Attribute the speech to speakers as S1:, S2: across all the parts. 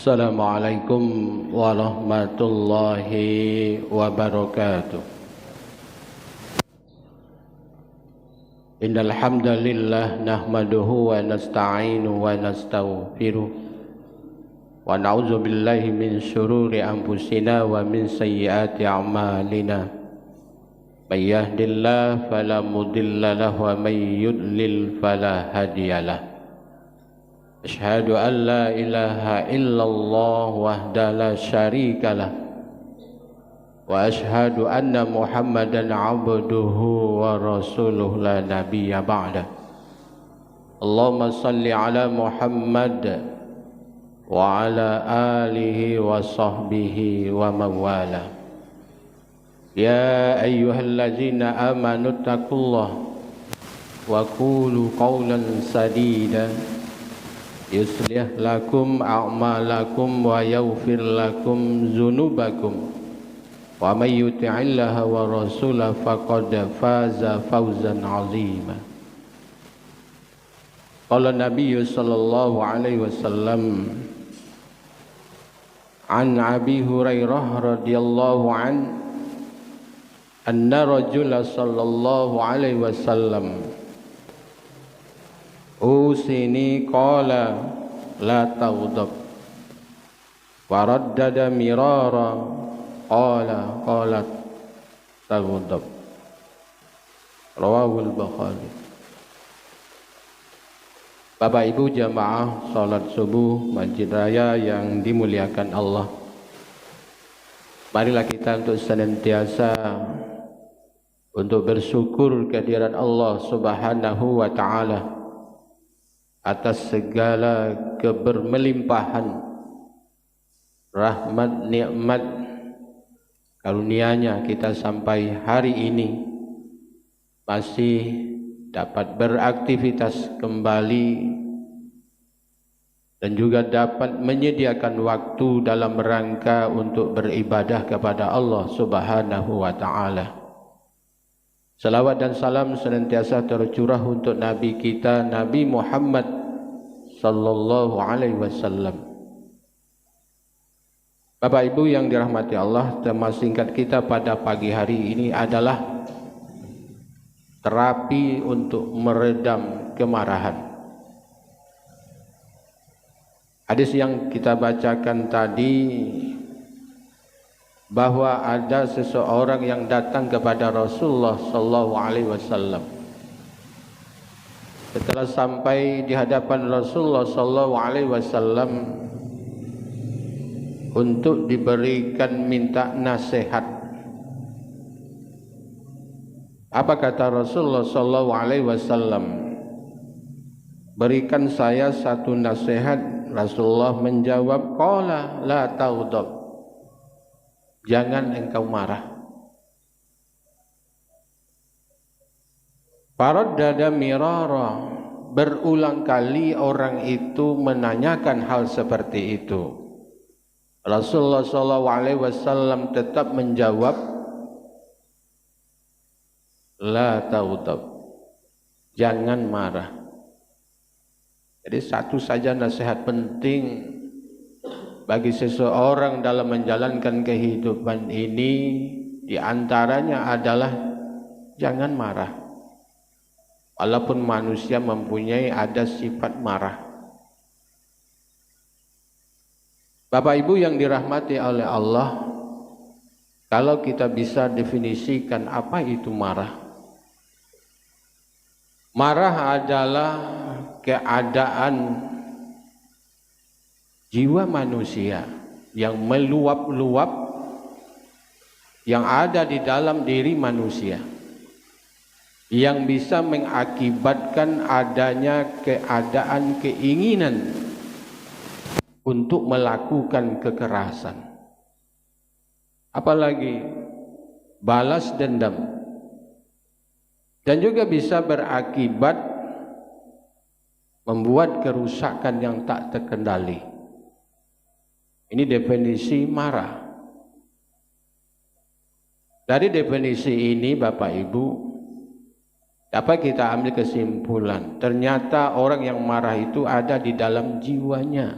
S1: Assalamualaikum warahmatullahi wabarakatuh. Innal hamdalillah nahmaduhu wa nasta'inu wa nastaghfiruh wa na'udzu billahi min syururi anfusina wa min sayyiati a'malina. May yahdihillahu fala mudilla lahu wa may yudlil fala hadiyalah. Asyhadu an la ilaha illallah wahdahu la syarikalah wa asyhadu anna Muhammadan abduhu wa rasuluhu la nabiyya ba'da. Allahumma salli ala Muhammad wa ala alihi wa sahbihi wa mawala. Ya ayyuhallazina amanu taqullaha wa qulu qawlan sadida yuslih lakum a'malakum wa yaghfir lakum dzunubakum wa may yuti'illaha wa rasulahu faqad faza fawzan 'azima. Qala Nabi sallallahu alaihi wasallam an Abi Hurairah radhiyallahu anna rajula sallallahu alaihi wasallam usini qala la taghdab wa raddada mirara qalat taghdab. Rawahul Bukhari. Bapak Ibu jamaah salat subuh Masjid Raya yang dimuliakan Allah, marilah kita untuk senantiasa untuk bersyukur kehadiran Allah Subhanahu wa taala atas segala kebermelimpahan rahmat, nikmat, karunia-Nya kita sampai hari ini masih dapat beraktivitas kembali dan juga dapat menyediakan waktu dalam rangka untuk beribadah kepada Allah Subhanahu wa taala. Salawat dan salam senantiasa tercurah untuk Nabi kita, Nabi Muhammad sallallahu alaihi wasallam. Bapak Ibu yang dirahmati Allah, tema singkat kita pada pagi hari ini adalah terapi untuk meredam kemarahan. Hadis yang kita bacakan tadi bahwa ada seseorang yang datang kepada Rasulullah sallallahu alaihi wasallam. Setelah sampai di hadapan Rasulullah sallallahu alaihi wasallam untuk diberikan minta nasihat. Apa kata Rasulullah sallallahu alaihi wasallam? Berikan saya satu nasihat. Rasulullah menjawab, qala la taghdab. Jangan engkau marah. Faraddada mirara, berulang kali orang itu menanyakan hal seperti itu. Rasulullah SAW tetap menjawab, la taghdab, jangan marah. Jadi satu saja nasihat penting bagi seseorang dalam menjalankan kehidupan ini, di antaranya adalah jangan marah. Walaupun manusia mempunyai ada sifat marah. Bapak Ibu yang dirahmati oleh Allah, kalau kita bisa definisikan apa itu marah. Marah adalah keadaan jiwa manusia yang meluap-luap yang ada di dalam diri manusia, yang bisa mengakibatkan adanya keadaan keinginan untuk melakukan kekerasan, apalagi balas dendam, dan juga bisa berakibat membuat kerusakan yang tak terkendali. Ini definisi marah. Dari definisi ini Bapak Ibu, dapat kita ambil kesimpulan, ternyata orang yang marah itu ada di dalam jiwanya.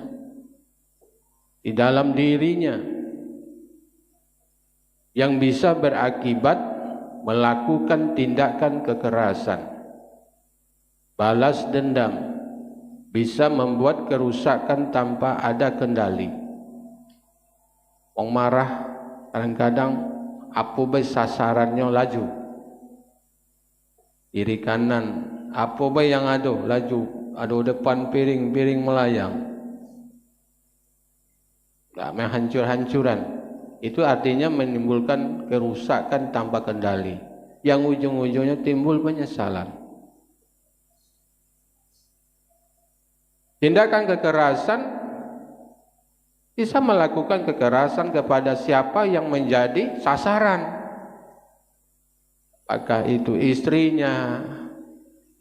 S1: di dalam dirinya yang bisa berakibat melakukan tindakan kekerasan, balas dendam, bisa membuat kerusakan tanpa ada kendali. Wong marah kadang-kadang apa bae sasarannya laju, kiri kanan apa bae yang ada laju, ada depan piring melayang, main hancur-hancuran. Itu artinya menimbulkan kerusakan tanpa kendali, yang ujung-ujungnya timbul penyesalan. Tindakan kekerasan bisa melakukan kekerasan kepada siapa yang menjadi sasaran, apakah itu istrinya,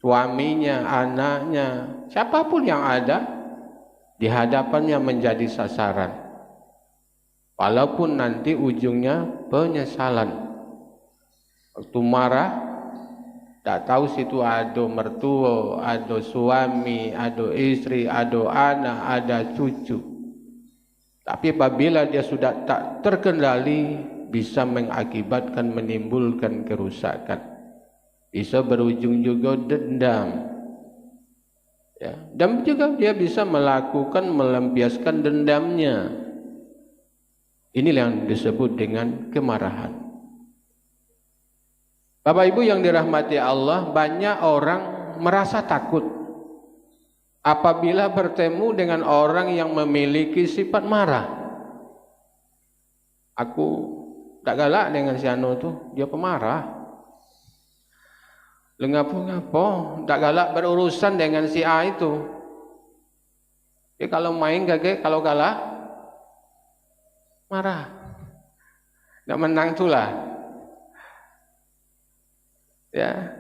S1: suaminya, anaknya, siapapun yang ada di hadapannya menjadi sasaran. Walaupun nanti ujungnya penyesalan. Waktu marah, tak tahu situ ada mertua, ada suami, ada istri, ada anak, ada cucu. Tapi apabila dia sudah tak terkendali, bisa mengakibatkan menimbulkan kerusakan. Bisa berujung juga dendam. Ya, dan juga dia bisa melakukan melampiaskan dendamnya. Inilah yang disebut dengan kemarahan. Bapak Ibu yang dirahmati Allah, banyak orang merasa takut apabila bertemu dengan orang yang memiliki sifat marah. Aku tak galak dengan si Anu tu, dia pemarah. Lengapo-ngapo, tak galak berurusan dengan si A itu. Dia kalau main gage, kalau kalah marah, nggak menang itulah, ya.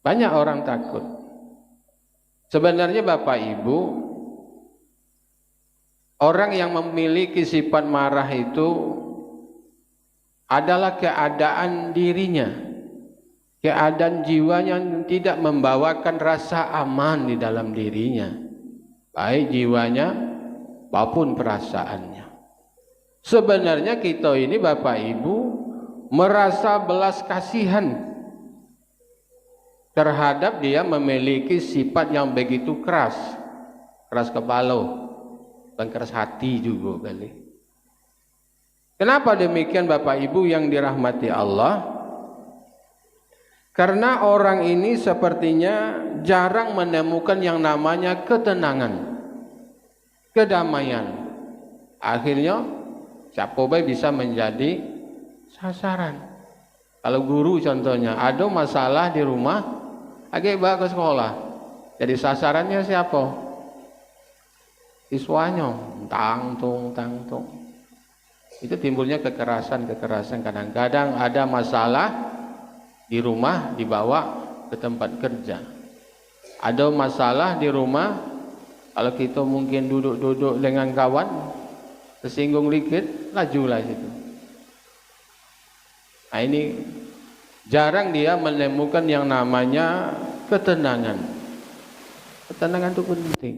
S1: Banyak orang takut. Sebenarnya Bapak Ibu, orang yang memiliki sifat marah itu adalah keadaan dirinya, keadaan jiwanya yang tidak membawakan rasa aman di dalam dirinya, baik jiwanya maupun perasaannya. Sebenarnya kita ini Bapak Ibu merasa belas kasihan terhadap dia memiliki sifat yang begitu keras kepala dan keras hati juga kali. Kenapa demikian Bapak Ibu yang dirahmati Allah? Karena orang ini sepertinya jarang menemukan yang namanya ketenangan, kedamaian. Akhirnya siapa baik bisa menjadi sasaran. Kalau guru contohnya ada masalah di rumah, agak bawa ke sekolah, jadi sasarannya siapa? Siswanya. Tangtung. Itu timbulnya kekerasan. Kadang-kadang ada masalah di rumah dibawa ke tempat kerja. Ada masalah di rumah, kalau kita mungkin duduk-duduk dengan kawan, tersinggung dikit, lajulah situ. Nah ini jarang dia menemukan yang namanya ketenangan. Ketenangan itu penting.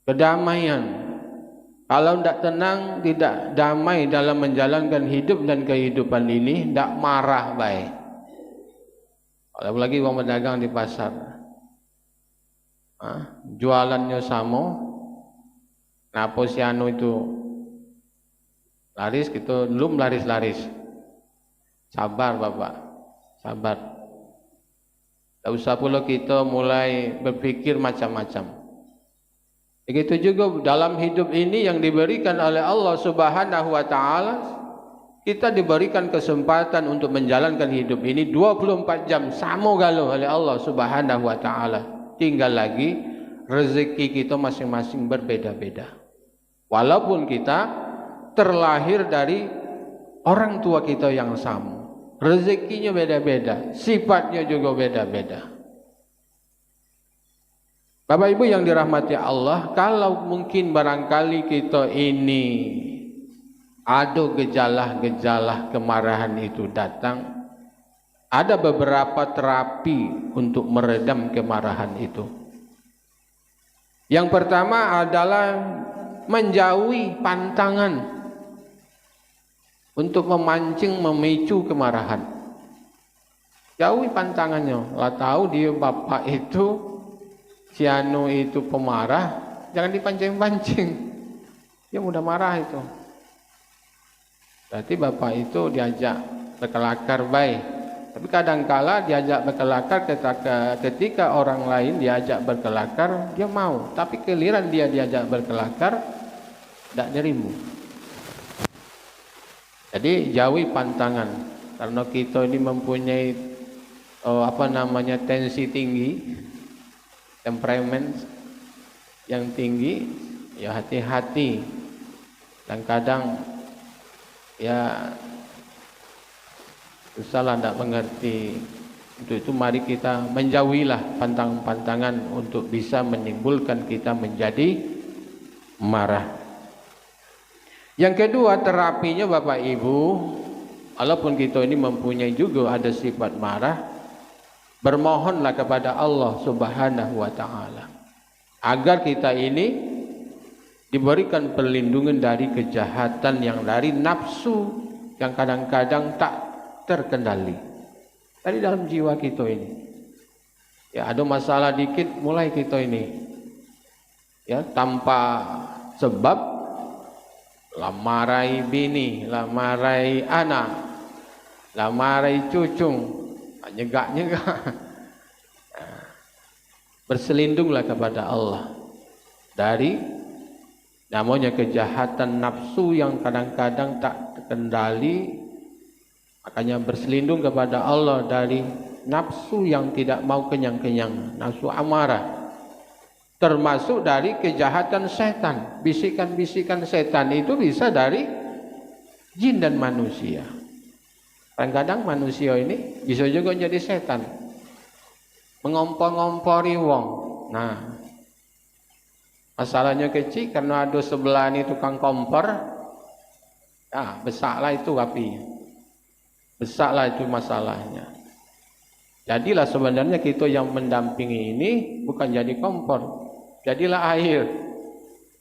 S1: Kedamaian. Kalau tidak tenang, tidak damai dalam menjalankan hidup dan kehidupan ini, tidak marah baik. Apalagi orang pedagang di pasar. Jualannya sama, napa si anu itu laris, kita belum laris. Sabar Bapak, sabar. Tak usah pula kita mulai berpikir macam-macam. Begitu juga dalam hidup ini yang diberikan oleh Allah Subhanahu wa taala, kita diberikan kesempatan untuk menjalankan hidup ini 24 jam sama galuh oleh Allah Subhanahu wa taala. Tinggal lagi rezeki kita masing-masing berbeda-beda. Walaupun kita terlahir dari orang tua kita yang sama, rezekinya beda-beda, sifatnya juga beda-beda. Bapak Ibu yang dirahmati Allah, kalau mungkin barangkali kita ini ada gejala-gejala kemarahan itu datang, ada beberapa terapi untuk meredam kemarahan itu. Yang pertama adalah menjauhi pantangan untuk memancing, memicu kemarahan. Jauhi pantangannya. Lah tahu dia bapak itu, si anu itu pemarah, jangan dipancing-pancing. Dia mudah marah itu. Berarti bapak itu diajak berkelakar baik. Tapi kadangkala diajak berkelakar ketika orang lain diajak berkelakar, dia mau. Tapi giliran dia diajak berkelakar, tidak nerima. Jadi jauhi pantangan. Karena kita ini mempunyai tensi tinggi, temperamen yang tinggi, ya hati-hati. Dan kadang ya salah tidak mengerti. Untuk itu mari kita menjauhilah pantangan-pantangan untuk bisa menimbulkan kita menjadi marah. Yang kedua, terapinya Bapak Ibu, walaupun kita ini mempunyai juga ada sifat marah, bermohonlah kepada Allah Subhanahu wa taala agar kita ini diberikan perlindungan dari kejahatan yang dari nafsu yang kadang-kadang tak terkendali dari dalam jiwa kita ini. Ya, ada masalah dikit mulai kita ini ya tanpa sebab lah marahi bini, lah marahi anak, lah marahi cucung, nyegak-nyegak. Berselindunglah kepada Allah dari namanya kejahatan nafsu yang kadang-kadang tak terkendali. Makanya berselindung kepada Allah dari nafsu yang tidak mau kenyang-kenyang, nafsu amarah. Termasuk dari kejahatan setan. Bisikan-bisikan setan itu bisa dari jin dan manusia. Kadang-kadang manusia ini bisa juga jadi setan. Mengompor-ngompori wong. Nah, masalahnya kecil karena ada sebelah ini tukang kompor. Ah, besarlah itu apinya. Besarlah itu masalahnya. Jadilah sebenarnya kita yang mendampingi ini bukan jadi kompor, jadilah air,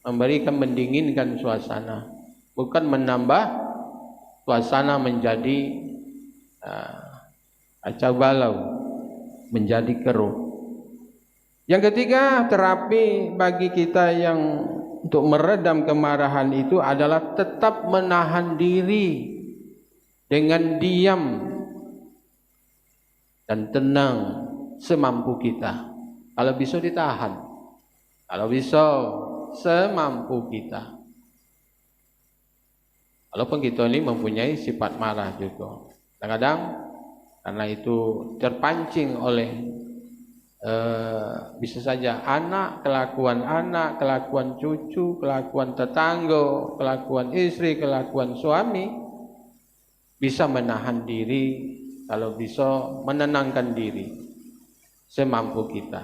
S1: memberikan mendinginkan suasana, bukan menambah suasana menjadi kacau balau, menjadi keruh. Yang ketiga, terapi bagi kita yang untuk meredam kemarahan itu adalah tetap menahan diri dengan diam dan tenang semampu kita. Kalau bisa ditahan, kalau bisa semampu kita. Walaupun kita ini mempunyai sifat marah juga, kadang-kadang karena itu terpancing oleh bisa saja kelakuan cucu, kelakuan tetangga, kelakuan istri, kelakuan suami. Bisa menahan diri, kalau bisa menenangkan diri semampu kita.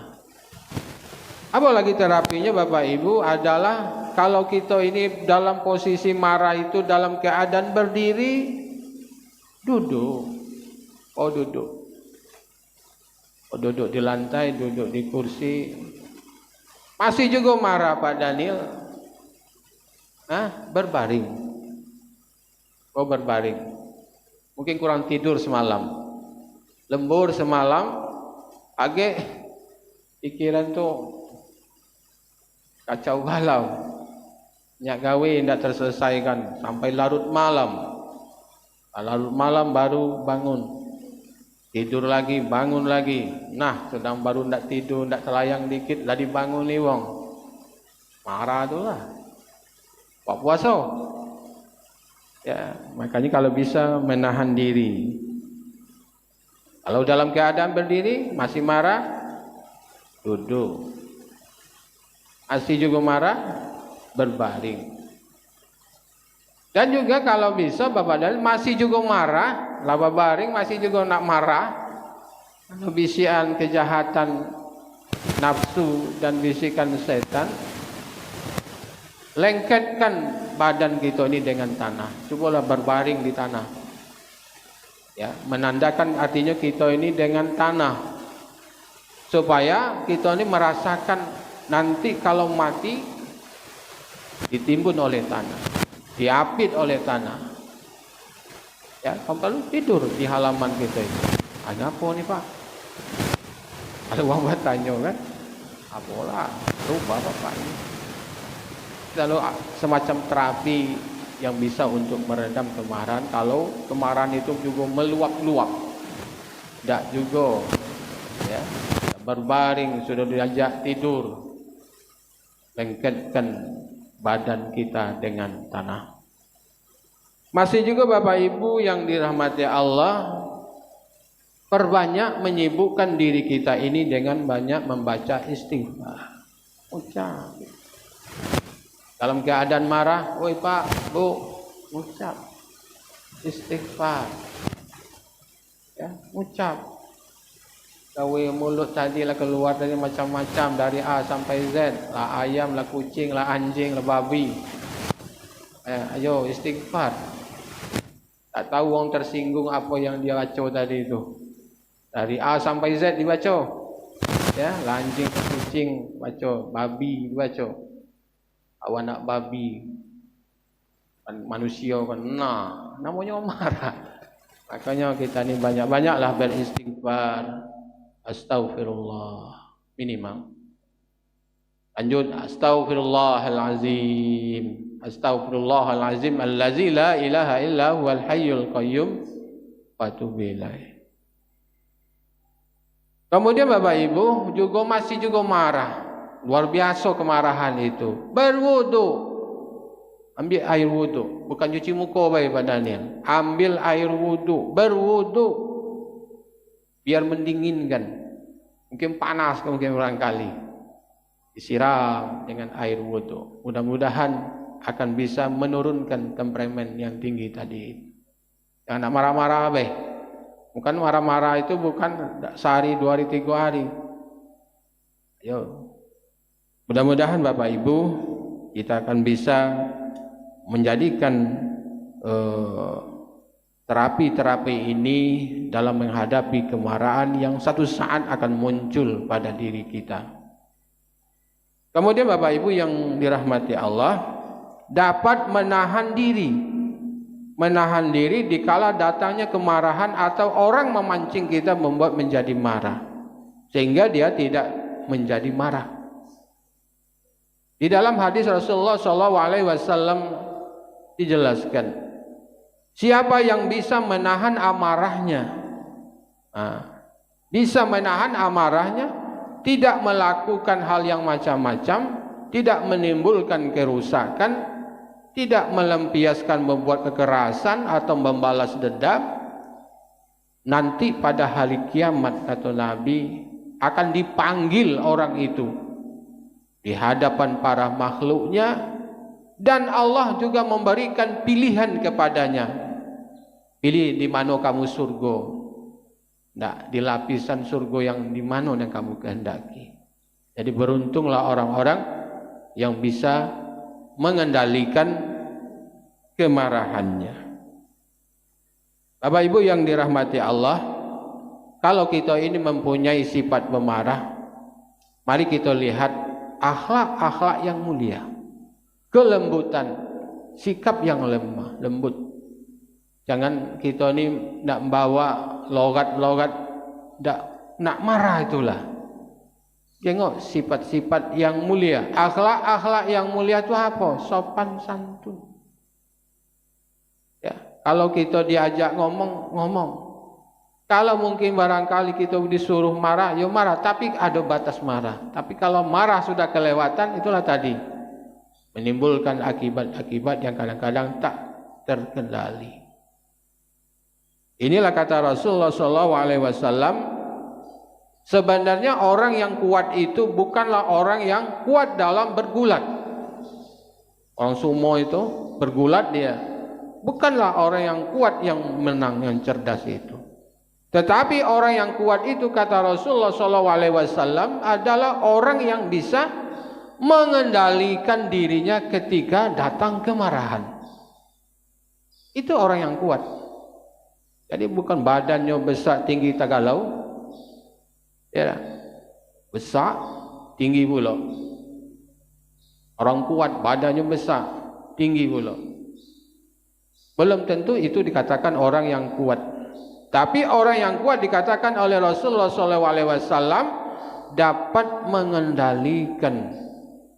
S1: Apalagi terapinya Bapak Ibu adalah kalau kita ini dalam posisi marah itu dalam keadaan berdiri, duduk. Duduk di lantai, duduk di kursi. Masih juga marah Pak Daniel? Berbaring. Berbaring. Mungkin kurang tidur semalam, lembur semalam, pagi pikiran tuh kacau balau, nyak gawe tidak terselesaikan sampai larut malam. Larut malam baru bangun, tidur lagi, bangun lagi. Nah, sedang baru tidak tidur, tidak telayang dikit, lah dibangun nih wong, marah tuh lah. Pak puasa. Ya, makanya kalau bisa menahan diri. Kalau dalam keadaan berdiri masih marah, duduk. Masih juga marah, berbaring. Dan juga kalau bisa Bapak Daniel masih juga marah, laba baring masih juga nak marah. Bisikan kejahatan nafsu dan bisikan setan. Lengketkan badan kita ini dengan tanah. Cobalah berbaring di tanah. Ya, menandakan artinya kita ini dengan tanah. Supaya kita ini merasakan nanti kalau mati ditimbun oleh tanah, diapit oleh tanah. Ya, kalau tidur di halaman kita itu, ada apa nih Pak? Ada orang bertanya kan, apalah, lupa Bapak ini. Lalu semacam terapi yang bisa untuk meredam kemarahan. Kalau kemarahan itu juga meluap-luap, tidak juga, ya, berbaring sudah diajak tidur, lengketkan badan kita dengan tanah. Masih juga Bapak Ibu yang dirahmati Allah, perbanyak menyibukkan diri kita ini dengan banyak membaca istighfar. Ucap. Dalam keadaan marah, woi Pak, Bu, ucap istighfar. Ya, ucap. Gawe mulut tadi lah keluar dari macam-macam, dari A sampai Z, lah ayam, lah kucing, lah anjing, lah babi. Ayo istighfar. Tak tahu orang tersinggung apa yang dia baca tadi itu. Dari A sampai Z dibaca. Ya, lah anjing, kucing baca, babi dibaca. Awak nak babi, manusia kan, nah, namanya marah. Makanya kita ni banyak-banyaklah beristighfar. Astaghfirullah minimal. Lanjut, astaghfirullahalazim. Astaghfirullahalazim allazi la ilaha illa huwal hayyul qayyum wa atubu ilaih. Kemudian Bapak Ibu juga masih juga marah. Luar biasa kemarahan itu. Berwudu. Ambil air wudu, bukan cuci muka baik badannya. Ambil air wudu, berwudu. Biar mendinginkan. Mungkin panas mungkin barangkali. Disiram dengan air wudu. Mudah-mudahan akan bisa menurunkan temperamen yang tinggi tadi. Jangan nak marah-marah baik. Bukan marah-marah itu bukan sehari, 2 hari, 3 hari. Ayo. Mudah-mudahan Bapak Ibu kita akan bisa menjadikan terapi-terapi ini dalam menghadapi kemarahan yang satu saat akan muncul pada diri kita. Kemudian Bapak Ibu yang dirahmati Allah, dapat menahan diri dikala datangnya kemarahan atau orang memancing kita membuat menjadi marah, sehingga dia tidak menjadi marah. Di dalam hadis Rasulullah SAW dijelaskan, siapa yang bisa menahan amarahnya, tidak melakukan hal yang macam-macam, tidak menimbulkan kerusakan, tidak melampiaskan membuat kekerasan atau membalas dendam, nanti pada hari kiamat kata Nabi akan dipanggil orang itu di hadapan para makhluknya, dan Allah juga memberikan pilihan kepadanya. Pilih di mana kamu surga. Nah, di lapisan surga yang di mana yang kamu kehendaki. Jadi beruntunglah orang-orang yang bisa mengendalikan kemarahannya. Bapak Ibu yang dirahmati Allah, kalau kita ini mempunyai sifat pemarah, mari kita lihat akhlak-akhlak yang mulia, kelembutan, sikap yang lemah, lembut. Jangan kita ini nak bawa logat-logat nak marah itulah. Tengok sifat-sifat yang mulia, akhlak-akhlak yang mulia itu apa? Sopan santun. Ya, kalau kita diajak ngomong. Kalau mungkin barangkali kita disuruh marah, ya marah, tapi ada batas marah. Tapi kalau marah sudah kelewatan, itulah tadi menimbulkan akibat-akibat yang kadang-kadang tak terkendali. Inilah kata Rasulullah SAW, sebenarnya orang yang kuat itu bukanlah orang yang kuat dalam bergulat. Orang sumo itu bergulat dia, bukanlah orang yang kuat yang menang, yang cerdas itu. Tetapi orang yang kuat itu kata Rasulullah SAW adalah orang yang bisa mengendalikan dirinya ketika datang kemarahan. Itu orang yang kuat. Jadi bukan badannya besar, tinggi, tagalau, ya, besar, tinggi pula. Orang kuat, badannya besar, tinggi pula. Belum tentu itu dikatakan orang yang kuat. Tapi orang yang kuat dikatakan oleh Rasulullah SAW dapat mengendalikan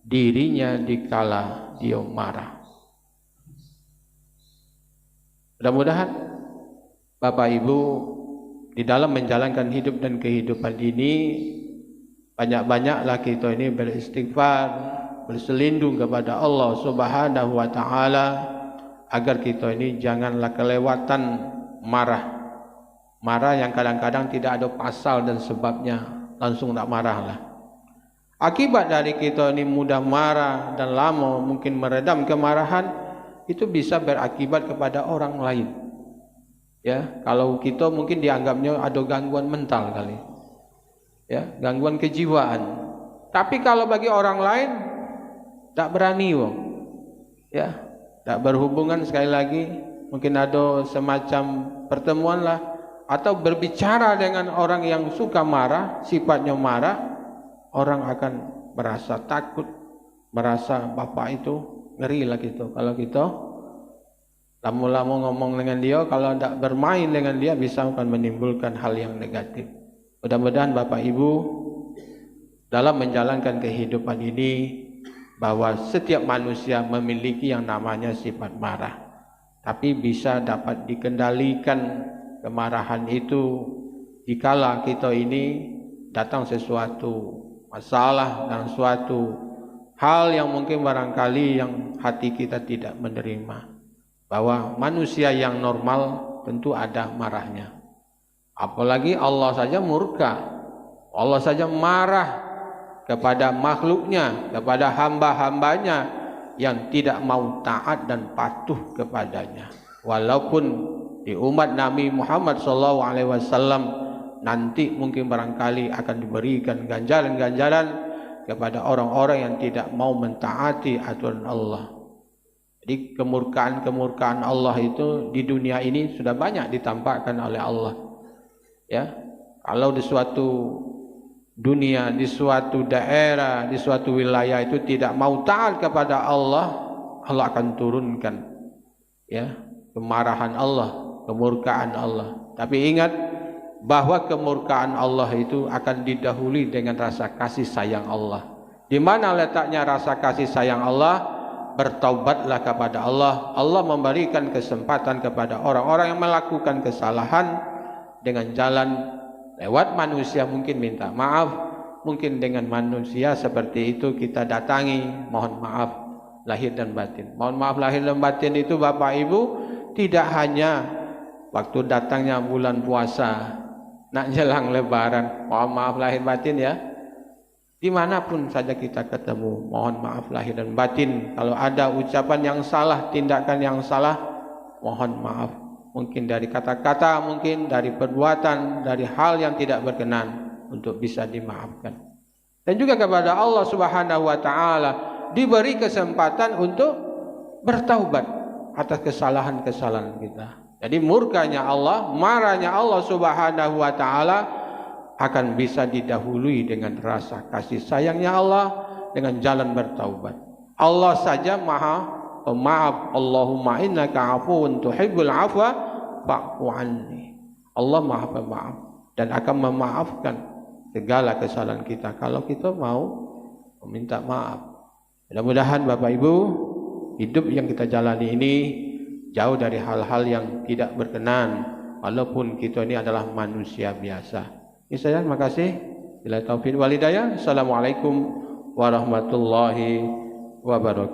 S1: dirinya dikala dia marah. Mudah-mudahan Bapak Ibu di dalam menjalankan hidup dan kehidupan ini banyak-banyaklah kita ini beristighfar, berselindung kepada Allah Subhanahu wa taala agar kita ini janganlah kelewatan marah. Marah yang kadang-kadang tidak ada pasal dan sebabnya, langsung tak marahlah. Akibat dari kita ini mudah marah dan lama mungkin meredam kemarahan, itu bisa berakibat kepada orang lain. Ya, kalau kita mungkin dianggapnya ada gangguan mental kali. Ya, gangguan kejiwaan. Tapi kalau bagi orang lain tak berani wong. Ya, tak berhubungan sekali lagi, mungkin ada semacam pertemuan lah atau berbicara dengan orang yang suka marah, sifatnya marah, orang akan merasa takut, merasa bapak itu ngeri lah gitu. Kalau kita lama-lama ngomong dengan dia, kalau tidak bermain dengan dia bisa akan menimbulkan hal yang negatif. Mudah-mudahan Bapak Ibu dalam menjalankan kehidupan ini bahwa setiap manusia memiliki yang namanya sifat marah, tapi bisa dapat dikendalikan kemarahan itu dikala kita ini datang sesuatu masalah dan suatu hal yang mungkin barangkali yang hati kita tidak menerima. Bahwa manusia yang normal tentu ada marahnya. Apalagi Allah saja murka, Allah saja marah kepada makhluknya, kepada hamba-hambanya yang tidak mau taat dan patuh kepadanya. Walaupun di umat Nabi Muhammad SAW nanti mungkin barangkali akan diberikan ganjaran-ganjaran kepada orang-orang yang tidak mau mentaati aturan Allah. Jadi kemurkaan Allah itu di dunia ini sudah banyak ditampakkan oleh Allah. Ya, kalau di suatu dunia, di suatu daerah, di suatu wilayah itu tidak mau taat kepada Allah, Allah akan turunkan ya kemarahan Allah, kemurkaan Allah. Tapi ingat bahwa kemurkaan Allah itu akan didahului dengan rasa kasih sayang Allah. Di mana letaknya rasa kasih sayang Allah? Bertaubatlah kepada Allah. Allah memberikan kesempatan kepada orang-orang yang melakukan kesalahan dengan jalan lewat manusia, mungkin minta maaf, mungkin dengan manusia seperti itu kita datangi, mohon maaf lahir dan batin. Mohon maaf lahir dan batin itu Bapak Ibu tidak hanya waktu datangnya bulan puasa, nak jelang lebaran, mohon maaf lahir batin ya. Dimanapun saja kita ketemu, mohon maaf lahir dan batin. Kalau ada ucapan yang salah, tindakan yang salah, mohon maaf. Mungkin dari kata-kata, mungkin dari perbuatan, dari hal yang tidak berkenan, untuk bisa dimaafkan. Dan juga kepada Allah Subhanahu wa taala diberi kesempatan untuk bertaubat atas kesalahan-kesalahan kita. Jadi murkanya Allah, marahnya Allah Subhanahu wa taala akan bisa didahului dengan rasa kasih sayangnya Allah dengan jalan bertaubat. Allah saja Maha Pemaaf. Allahumma innaka afuwun tuhibbul afwa fa'fu anni. Allah Maha Pemaaf dan akan memaafkan segala kesalahan kita kalau kita mau meminta maaf. Mudah-mudahan Bapak Ibu hidup yang kita jalani ini jauh dari hal-hal yang tidak berkenan, walaupun kita ini adalah manusia biasa. Ini saya, terima kasih. Bila taufiq wal hidayah. Assalamualaikum warahmatullahi wabarakatuh.